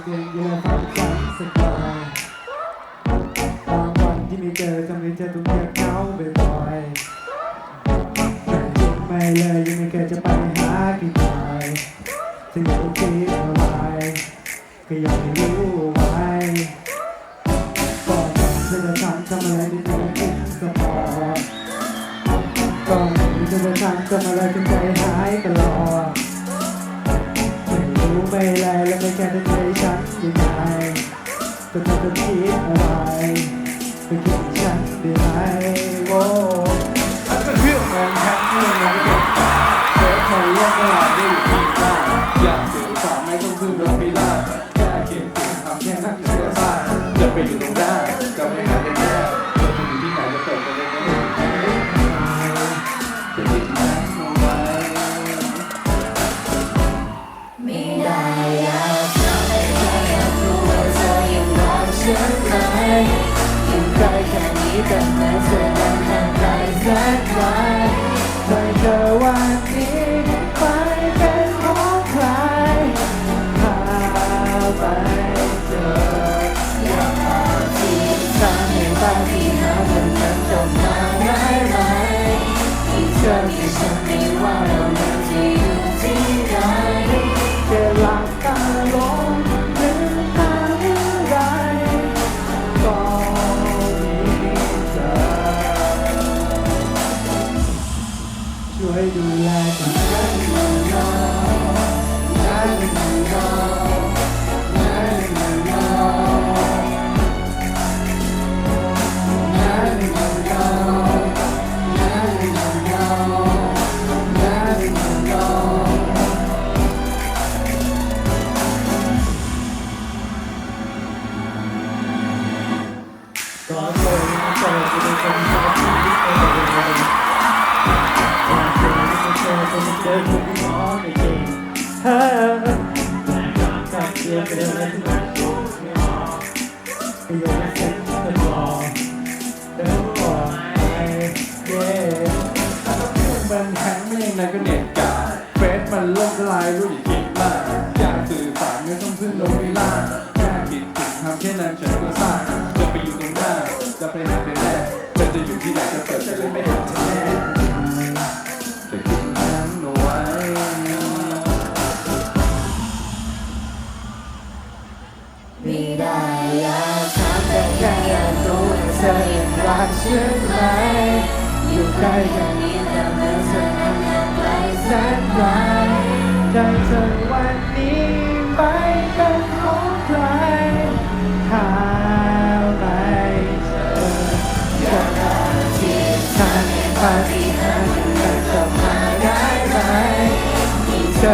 เพียงยืนฟังฉันสักหน่อยบางวันที่ไม่เจอทำให้เธอต้องเงียบเหงาบ่อยๆแต่จริงไม่เลยยังไม่เคยจะไปหากี่หน่อยถึงจะคิดอะไรก็ยังไม่รู้ไว้ก่อนจะทำอะไรที่ต้องคิดสปอร์ตก่อนจะทำอะไรจนใจหายตลอดไม่รู้ไม่เลยแล้วไม่แค่ใจฉันยังไงแต่เธอจะคิดอะไรไปคิดฉันได้ไหมโว้อันเป็นเรื่องแรงแข็งเรื่องอะไรกันเกิดใครแยกตลาดได้อยู่ที่บ้านอยากสื่อสารไม่ต้องพึ่งโดนพิราบแค่เขียนสิ่งทำแค่นั้นเชื่อซ่าจะไปอยู่ตรงหน้าจะไปหาในแง่จะไปอยู่ที่ไหนจะเปิดไปเลยก็ไม่จะคิดแรงลงไปไม่ได้อยากทำให้เธออยากรู้ว่าเธอยังรักฉันไหมอยู่ใกล้แค่นี้แต่แม้เธอยังห่างไกลแสนไกลไม่เจอวันนี้ไปเป็นของใครพาไปเจออยากพาที่ทำให้บางที่หาวันนั้นจบมาง่ายไหมที่เธอที่ฉันไม่ว่าเรายังจะอยู่ที่ไหนแค่หลับตาลงลืมตาเมื่อไรก็มีเธอช่วยดูแลกันนะน้องน้องน้ก็เคยเจอจะเป็นคนที่ไม่ได้เจอคนที่มองไม่จริงเธอกับเรื่องเป็นอะไรที่มันดูไม่ออกก็ยังไม่เซ็ตเธอบอกเดินต่อไปเย่ถ้าต้องเพื่อนมันแข็งไม่ยังไงก็เน็ตกาเฟซมันล่มละลายรู้อย่าคิดมากอยากสื่อสารไม่ต้องพึ่งลงเวลาแค่คิดถึงทำแค่นั้นฉันก็สร้างจะไปอยู่ตรงหน้าจะไปหาในแรกเธอจะอยู่ที่ไหนจะเปิดใจเลยไม่เห็นเธอแน่แต่คิดนั้นเอาไว้ไม่ได้อยากถามแต่แค่อยากรู้ว่าเธอยังรักฉันไหมอยู่ใกล้แค่นี้แต่เมื่อเธอยังห่างไกลแสนไกลใจเธอวันนี้ไปเป็นของใครหาไม่เจออยากหาที่ทางปาฏิหาริย์มันจะมาได้ไหมมีเธอ